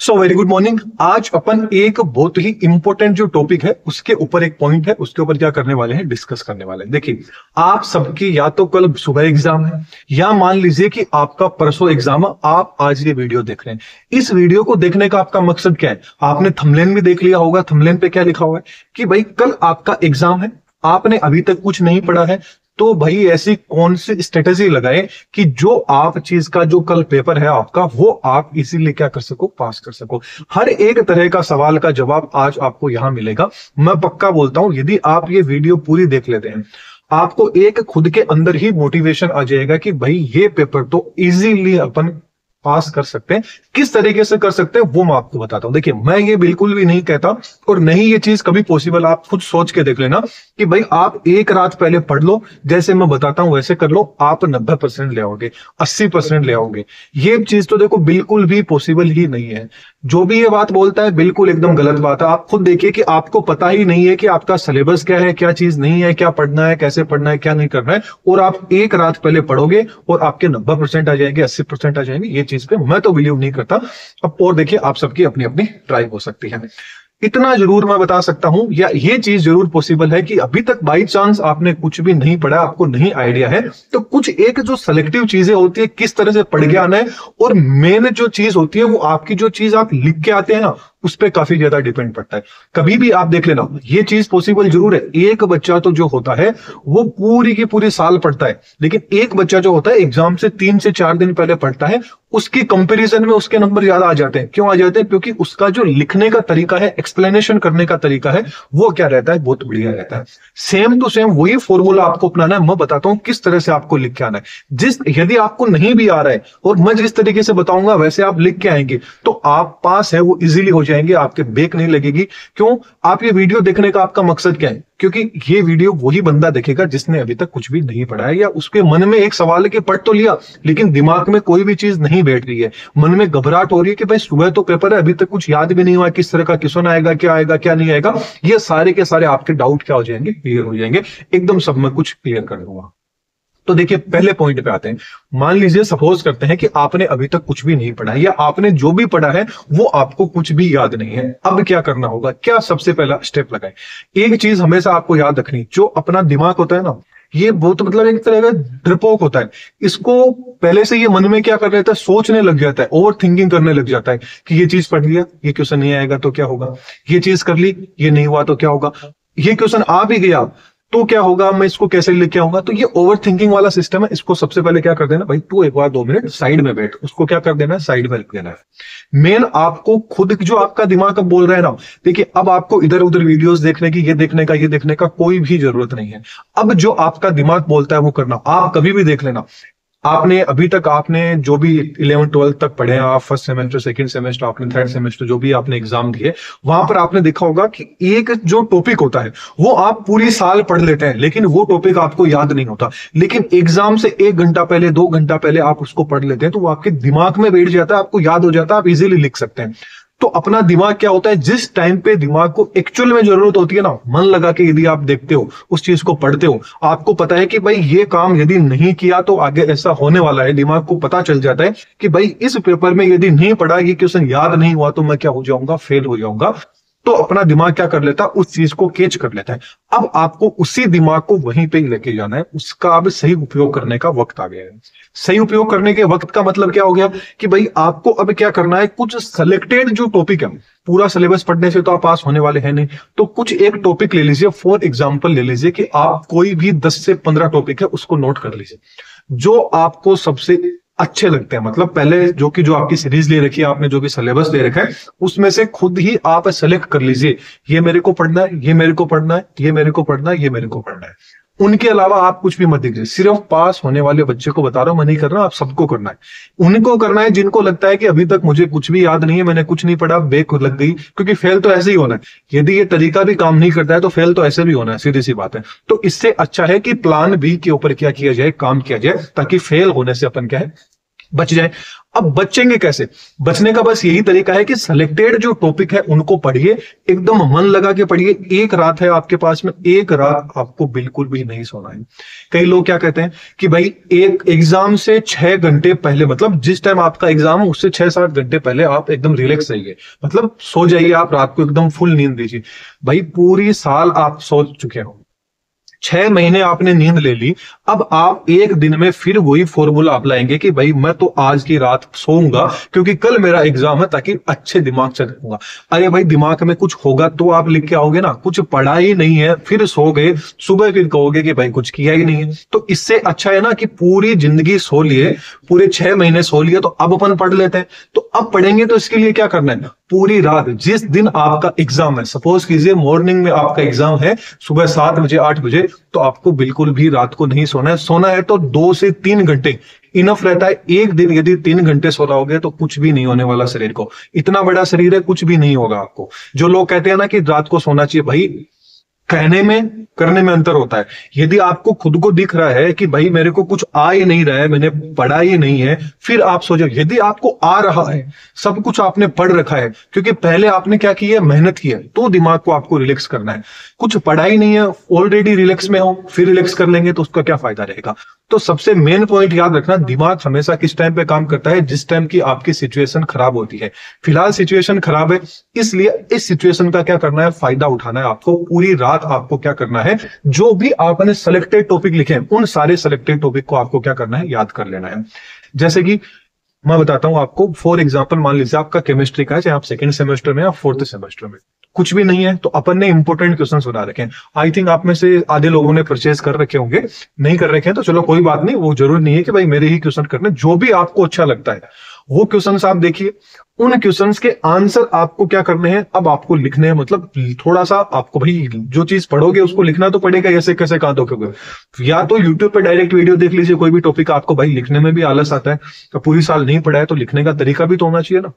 So very good morning. आज अपन एक बहुत ही इंपॉर्टेंट जो टॉपिक है उसके ऊपर एक पॉइंट है उसके ऊपर क्या करने वाले हैं, डिस्कस करने वाले हैं। देखिए, आप सबकी या तो कल सुबह एग्जाम है या मान लीजिए कि आपका परसों एग्जाम है। आप आज ये वीडियो देख रहे हैं। इस वीडियो को देखने का आपका मकसद क्या है? आपने थंबनेल भी देख लिया होगा। थंबनेल पे क्या लिखा हुआ है कि भाई कल आपका एग्जाम है, आपने अभी तक कुछ नहीं पढ़ा है, तो भाई ऐसी कौन सी स्ट्रेटेजी लगाए कि जो आप चीज का जो कल पेपर है आपका वो आप इसीलिए क्या कर सको, पास कर सको। हर एक तरह का सवाल का जवाब आज आपको यहां मिलेगा। मैं पक्का बोलता हूं, यदि आप ये वीडियो पूरी देख लेते हैं आपको एक खुद के अंदर ही मोटिवेशन आ जाएगा कि भाई ये पेपर तो इजीली अपन पास कर सकते हैं। किस तरीके से कर सकते हैं वो मैं आपको बताता हूं। देखिए, मैं ये बिल्कुल भी नहीं कहता और नहीं ये चीज कभी पॉसिबल। आप खुद सोच के देख लेना कि भाई आप एक रात पहले पढ़ लो, जैसे मैं बताता हूं वैसे कर लो, आप 90% ले आओगे, 80% ले आओगे। ये चीज तो देखो बिल्कुल भी पॉसिबल ही नहीं है। जो भी ये बात बोलता है बिल्कुल एकदम गलत बात है। आप खुद देखिए कि आपको पता ही नहीं है कि आपका सिलेबस क्या है, क्या चीज नहीं है, क्या पढ़ना है, कैसे पढ़ना है, क्या नहीं करना है, और आप एक रात पहले पढ़ोगे और आपके 90% आ जाएंगे, 80% आ जाएंगे। ये चीज पे मैं तो बिलीव नहीं करता। अब और देखिए, आप सबकी अपनी अपनी ट्राई हो सकती है। इतना जरूर मैं बता सकता हूं, या ये चीज जरूर पॉसिबल है कि अभी तक बाई चांस आपने कुछ भी नहीं पढ़ा, आपको नहीं आइडिया है, तो कुछ एक जो सेलेक्टिव चीजें होती है, किस तरह से पढ़ के आना है, और मेन जो चीज होती है वो आपकी जो चीज आप लिख के आते हैं ना, उस पर काफी ज्यादा डिपेंड पड़ता है। कभी भी आप देख लेना, ये चीज पॉसिबल जरूर है। एक बच्चा तो जो होता है वो पूरी की पूरी साल पढ़ता है, लेकिन एक बच्चा जो होता है एग्जाम से 3 से 4 दिन पहले पढ़ता है, उसकी कंपैरिजन में उसके नंबर ज्यादा आ जाते हैं। क्यों आ जाते हैं? क्योंकि उसका जो लिखने का तरीका है, एक्सप्लेनेशन करने का तरीका है, वो क्या रहता है, बहुत बढ़िया रहता है। सेम टू सेम वही फॉर्मूला आपको अपनाना है। मैं बताता हूं किस तरह से आपको लिख के आना है। यदि आपको नहीं भी आ रहा है और मैं जिस तरीके से बताऊंगा वैसे आप लिख के आएंगे तो आप पास है वो इजीली हो जाएंगे, आपके बेक नहीं लगेगी। क्यों? आप ये वीडियो देखने का आपका मकसद क्या है? क्योंकि ये वीडियो वही बंदा देखेगा जिसने अभी तक कुछ भी नहीं पढ़ा है, या उसके मन में एक सवाल है कि पढ़ तो लिया लेकिन दिमाग में कोई भी चीज नहीं बैठ रही है, मन में घबराहट हो रही है कि भाई सुबह तो पेपर है, अभी तक कुछ याद भी नहीं हुआ, किस तरह का क्वेश्चन आएगा क्या नहीं आएगा। ये सारे के सारे आपके डाउट क्या हो जाएंगे, क्लियर हो जाएंगे एकदम। सब मैं कुछ क्लियर कर दूंगा। तो देखिए, पहले पॉइंट पे आते हैं। मान लीजिए, सपोज करते हैं कि आपने अभी तक कुछ भी नहीं पढ़ा है, या आपने जो भी पढ़ा है वो आपको कुछ भी याद नहीं है। अब क्या करना होगा? क्या सबसे पहला स्टेप लगाए? एक चीज हमेशा आपको याद रखनी, जो अपना दिमाग होता है ना, ये बहुत मतलब एक तरह का डरपोक होता है। इसको पहले से ये मन में क्या कर लेता है, सोचने लग जाता है, ओवर थिंकिंग करने लग जाता है कि ये चीज पढ़ लिया, ये क्वेश्चन नहीं आएगा तो क्या होगा, ये चीज कर ली, ये नहीं हुआ तो क्या होगा, ये क्वेश्चन आ भी गया तो क्या होगा, मैं इसको कैसे लेके आऊंगा। तो ये ओवर थिंकिंग वाला सिस्टम है। इसको सबसे पहले क्या कर देना, भाई तू एक बार 2 मिनट साइड में बैठ, उसको क्या कर देना है, साइड में रख देना है। मेन आपको खुद जो आपका दिमाग अब बोल रहा है ना, देखिए अब आपको इधर उधर वीडियोस देखने की, ये देखने का कोई भी जरूरत नहीं है। अब जो आपका दिमाग बोलता है वो करना। आप कभी भी देख लेना, आपने अभी तक आपने जो भी 11 12 तक पढ़े हैं, आप फर्स्ट सेमेस्टर, सेकंड सेमेस्टर, आपने थर्ड सेमेस्टर जो भी आपने एग्जाम दिए, वहां पर आपने देखा होगा कि एक जो टॉपिक होता है वो आप पूरी साल पढ़ लेते हैं, लेकिन वो टॉपिक आपको याद नहीं होता। लेकिन एग्जाम से 1 घंटा पहले, 2 घंटा पहले आप उसको पढ़ लेते हैं तो वो आपके दिमाग में बैठ जाता है, आपको याद हो जाता है, आप इजीली लिख सकते हैं। तो अपना दिमाग क्या होता है, जिस टाइम पे दिमाग को एक्चुअल में जरूरत होती है ना, मन लगा के यदि आप देखते हो, उस चीज को पढ़ते हो, आपको पता है कि भाई ये काम यदि नहीं किया तो आगे ऐसा होने वाला है। दिमाग को पता चल जाता है कि भाई इस पेपर में यदि नहीं पढ़ा, ये क्वेश्चन याद नहीं हुआ तो मैं क्या हो जाऊंगा, फेल हो जाऊंगा। तो अपना दिमाग क्या कर लेता है, उस चीज को कैच कर लेता है। अब आपको उसी दिमाग को वहीं पे ही लेके जाना है। उसका अब सही उपयोग करने का वक्त आ गया है। सही उपयोग करने के वक्त का मतलब क्या हो गया कि भाई आपको अब क्या करना है, कुछ सिलेक्टेड जो टॉपिक है, पूरा सिलेबस पढ़ने से तो आप पास होने वाले हैं नहीं, तो कुछ एक टॉपिक ले लीजिए। फॉर एग्जाम्पल ले लीजिए कि आप कोई भी 10 से 15 टॉपिक है उसको नोट कर लीजिए जो आपको सबसे अच्छे लगते हैं। मतलब पहले जो आपकी सीरीज ले रखी है, आपने जो भी सिलेबस ले रखा है, उसमें से खुद ही आप सेलेक्ट कर लीजिए, ये मेरे को पढ़ना है, ये मेरे को पढ़ना है, ये मेरे को पढ़ना है, ये मेरे को पढ़ना है। उनके अलावा आप कुछ भी मत दीजिए। सिर्फ पास होने वाले बच्चे को बता रहा हूं, मैं नहीं कर रहा, आप सबको करना है। उनको करना है जिनको लगता है कि अभी तक मुझे कुछ भी याद नहीं है, मैंने कुछ नहीं पढ़ा, बेक लग गई। क्योंकि फेल तो ऐसे ही होना है। यदि ये तरीका भी काम नहीं करता है तो फेल तो ऐसे भी होना है, सीधी सी बात है। तो इससे अच्छा है कि प्लान बी के ऊपर क्या किया जाए, काम किया जाए, ताकि फेल होने से अपन क्या है, बच जाए। अब बचेंगे कैसे? बचने का बस यही तरीका है कि सिलेक्टेड जो टॉपिक है उनको पढ़िए, एकदम मन लगा के पढ़िए। एक रात है आपके पास में, एक रात आपको बिल्कुल भी नहीं सोना है। कई लोग क्या कहते हैं कि भाई एक एग्जाम से 6 घंटे पहले, मतलब जिस टाइम आपका एग्जाम हो उससे 6-7 घंटे पहले आप एकदम रिलैक्स रहिए, मतलब सो जाइए, आप रात को एकदम फुल नींद दीजिए। भाई पूरी साल आप सो चुके हो, 6 महीने आपने नींद ले ली, अब आप एक दिन में फिर वही फॉर्मूला आप लाएंगे कि भाई मैं तो आज की रात सोऊंगा क्योंकि कल मेरा एग्जाम है, ताकि अच्छे दिमाग से रखूंगा। अरे भाई दिमाग में कुछ होगा तो आप लिख के आओगे ना, कुछ पढ़ा ही नहीं है, फिर सो गए, सुबह फिर कहोगे कि भाई कुछ किया ही नहीं है। तो इससे अच्छा है ना कि पूरी जिंदगी सो लिए, पूरे 6 महीने सो लिए, तो अब अपन पढ़ लेते हैं। तो अब पढ़ेंगे तो इसके लिए क्या करना है, पूरी रात, जिस दिन आपका एग्जाम है, सपोज कीजिए मॉर्निंग में आपका एग्जाम है सुबह 7 बजे 8 बजे, तो आपको बिल्कुल भी रात को नहीं सोना है। सोना है तो 2 से 3 घंटे इनफ रहता है। एक दिन यदि 3 घंटे सो रहोगे तो कुछ भी नहीं होने वाला शरीर को, इतना बड़ा शरीर है, कुछ भी नहीं होगा आपको। जो लोग कहते हैं ना कि रात को सोना चाहिए, भाई कहने में करने में अंतर होता है। यदि आपको खुद को दिख रहा है कि भाई मेरे को कुछ आ ही नहीं रहा है, मैंने पढ़ा ही नहीं है, फिर आप सोचो। यदि आपको आ रहा है, सब कुछ आपने पढ़ रखा है, क्योंकि पहले आपने क्या किया, मेहनत की है, तो दिमाग को आपको रिलैक्स करना है। कुछ पढ़ा ही नहीं है, ऑलरेडी रिलैक्स में हो, फिर रिलैक्स कर लेंगे तो उसका क्या फायदा रहेगा। तो सबसे मेन पॉइंट याद रखना, दिमाग हमेशा किस टाइम पे काम करता है, जिस टाइम की आपकी सिचुएशन खराब होती है। फिलहाल सिचुएशन खराब है, इसलिए इस सिचुएशन का क्या करना है, फायदा उठाना है आपको। पूरी रात आपको क्या करना है, जो भी आपने सिलेक्टेड टॉपिक लिखे हैं उन सारे सिलेक्टेड टॉपिक को आपको क्या करना है, याद कर लेना है। जैसे कि मैं बताता हूं आपको, फॉर एग्जांपल मान लीजिए आपका केमिस्ट्री का है, चाहे आप सेकंड सेमेस्टर में या फोर्थ सेमेस्टर में, कुछ भी नहीं है, तो अपन ने इंपोर्टेंट क्वेश्चन बना रखे हैं। आई थिंक आप में से आधे लोगों ने परचेज कर रखे होंगे, नहीं कर रखे हैं तो चलो कोई बात नहीं, वो जरूरी नहीं है कि भाई मेरे ही क्वेश्चन करने। जो भी आपको अच्छा लगता है वो क्वेश्चंस आप देखिए, उन क्वेश्चंस के आंसर आपको क्या करने हैं, अब आपको लिखने हैं। मतलब थोड़ा सा आपको, भाई जो चीज पढ़ोगे उसको लिखना तो पड़ेगा, ऐसे कैसे कहां दोगे। या तो यूट्यूब पे डायरेक्ट वीडियो देख लीजिए कोई भी टॉपिक, आपको भाई लिखने में भी आलस आता है, तो पूरी साल नहीं पढ़ा है तो लिखने का तरीका भी तो होना चाहिए ना।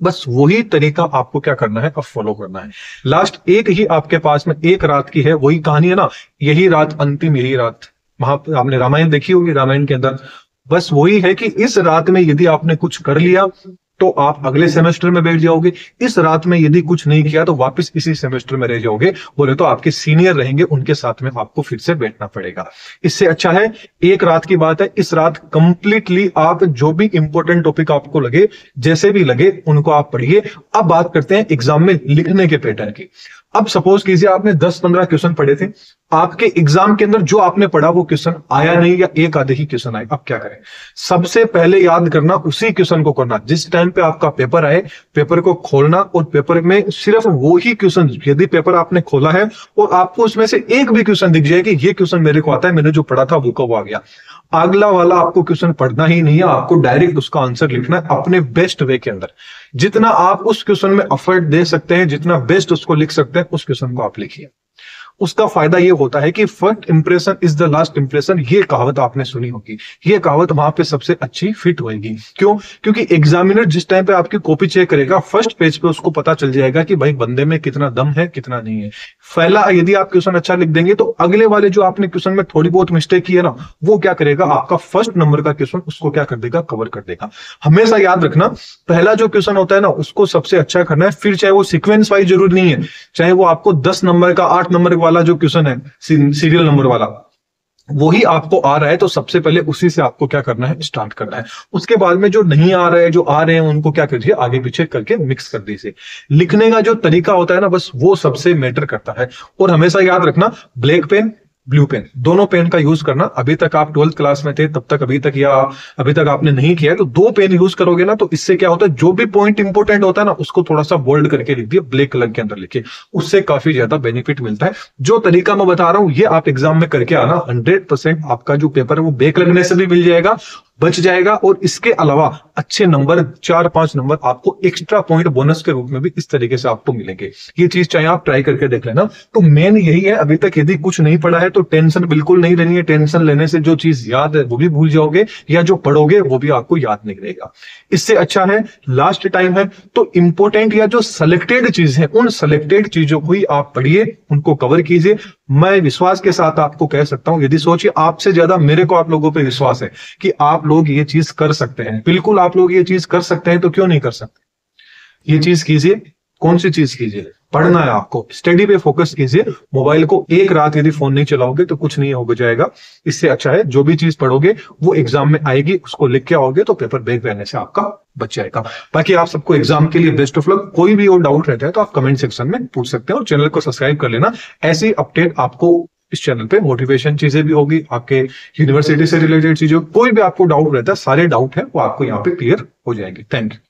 बस वही तरीका आपको क्या करना है, अब फॉलो करना है। लास्ट एक ही आपके पास में एक रात की है, वही कहानी है ना, यही रात अंतिम, यही रात। वहां आपने रामायण देखी होगी, रामायण के अंदर बस वही है कि इस रात में यदि आपने कुछ कर लिया तो आप अगले सेमेस्टर में बैठ जाओगे, इस रात में यदि कुछ नहीं किया तो वापस इसी सेमेस्टर में रह जाओगे। बोले तो आपके सीनियर रहेंगे, उनके साथ में आपको फिर से बैठना पड़ेगा। इससे अच्छा है एक रात की बात है, इस रात कंप्लीटली आप जो भी इंपॉर्टेंट टॉपिक आपको लगे, जैसे भी लगे, उनको आप पढ़िए। अब बात करते हैं एग्जाम में लिखने के पैटर्न की। अब सपोज कीजिए आपने 10-15 क्वेश्चन पढ़े थे, आपके एग्जाम के अंदर जो आपने पढ़ा वो क्वेश्चन आया नहीं, या एक आधे ही क्वेश्चन आए। अब क्या करें, सबसे पहले याद करना उसी क्वेश्चन को करना। जिस टाइम पे आपका पेपर आए, पेपर को खोलना और पेपर में सिर्फ वो ही क्वेश्चन, यदि पेपर आपने खोला है और आपको उसमें से एक भी क्वेश्चन दिख जाए कि ये क्वेश्चन मेरे को आता है, मैंने जो पढ़ा था वो कब आ गया, अगला वाला आपको क्वेश्चन पढ़ना ही नहीं है, आपको डायरेक्ट उसका आंसर लिखना है अपने बेस्ट वे के अंदर। जितना आप उस क्वेश्चन में एफर्ट दे सकते हैं, जितना बेस्ट उसको लिख सकते हैं, उस क्वेश्चन को आप लिखिए। उसका फायदा ये होता है कि first impression is the last impression. ये कहावत आपने सुनी होगी, ये कहावत वहां पे सबसे अच्छी फिट होगी। क्यों? क्योंकि एग्जामिनर जिस टाइम पे आपकी कॉपी चेक करेगा, फर्स्ट पेज पे उसको पता चल जाएगा कि भाई बंदे में कितना दम है, कितना नहीं है। पहला यदि आप क्वेश्चन अच्छा लिख देंगे तो अगले वाले जो आपने क्वेश्चन में थोड़ी बहुत मिस्टेक की है ना, वो क्या करेगा, आपका फर्स्ट नंबर का क्वेश्चन उसको क्या कर देगा, कवर कर देगा। हमेशा याद रखना, पहला जो क्वेश्चन होता है ना उसको सबसे अच्छा करना है। फिर चाहे वो सीक्वेंस वाइज जरूर नहीं है, चाहे वो आपको 10 नंबर का 8 नंबर वाला जो क्वेश्चन है, सीरियल नंबर वाला, वही आपको आ रहा है तो सबसे पहले उसी से आपको क्या करना है, स्टार्ट करना है। उसके बाद में जो नहीं आ रहा है, जो आ रहे हैं, उनको क्या कीजिए, आगे पीछे करके मिक्स कर दीजिए। लिखने का जो तरीका होता है ना, बस वो सबसे मैटर करता है। और हमेशा याद रखना, ब्लैक पेन, ब्लू पेन, दोनों पेन का यूज करना। अभी तक आप 12th क्लास में थे तब तक, अभी तक या अभी तक आपने नहीं किया है तो 2 पेन यूज करोगे ना, तो इससे क्या होता है, जो भी पॉइंट इंपोर्टेंट होता है ना उसको थोड़ा सा बोल्ड करके लिख दिए, ब्लैक कलर के अंदर लिखिए, उससे काफी ज्यादा बेनिफिट मिलता है। जो तरीका मैं बता रहा हूं ये आप एग्जाम में करके आना, 100% आपका जो पेपर है वो बैक लगने से भी मिल जाएगा, बच जाएगा। और इसके अलावा अच्छे नंबर, 4-5 नंबर आपको एक्स्ट्रा पॉइंट बोनस के रूप में भी इस तरीके से आपको मिलेंगे। ये चीज चाहे आप ट्राई करके देख लेना। तो मेन यही है, अभी तक यदि कुछ नहीं पढ़ा है तो टेंशन बिल्कुल नहीं लेनी है। टेंशन लेने से जो चीज याद है वो भी भूल जाओगे, या जो पढ़ोगे वो भी आपको याद नहीं रहेगा। इससे अच्छा है, लास्ट टाइम है तो इंपॉर्टेंट या जो सिलेक्टेड चीज है, उन सिलेक्टेड चीजों को ही आप पढ़िए, उनको कवर कीजिए। मैं विश्वास के साथ आपको कह सकता हूं, यदि सोचिए आपसे ज्यादा मेरे को आप लोगों पे विश्वास है कि आप आप लोग ये चीज कर सकते हैं, बिल्कुल आप लोग ये चीज कर सकते हैं, तो क्यों नहीं कर सकते? ये चीज कीजिए। कौन सी चीज कीजिए? पढ़ना है आपको, स्टडी पे फोकस कीजिए। मोबाइल को एक रात यदि फोन नहीं चलाओगे तो कुछ नहीं हो जाएगा। इससे अच्छा है जो भी चीज पढ़ोगे वो एग्जाम में आएगी, उसको लिख के आओगे तो पेपर बैक रहने से आपका बच जाएगा। बाकी आप सबको एग्जाम के लिए बेस्ट ऑफ लक। कोई भी और डाउट रहता है तो आप कमेंट सेक्शन में पूछ सकते हैं, और चैनल को सब्सक्राइब कर लेना। ऐसी अपडेट आपको इस चैनल पे मोटिवेशन चीजें भी होगी, आपके यूनिवर्सिटी से रिलेटेड चीजें, कोई भी आपको डाउट रहता है, सारे डाउट है वो आपको यहाँ पे क्लियर हो जाएंगे। Thank you.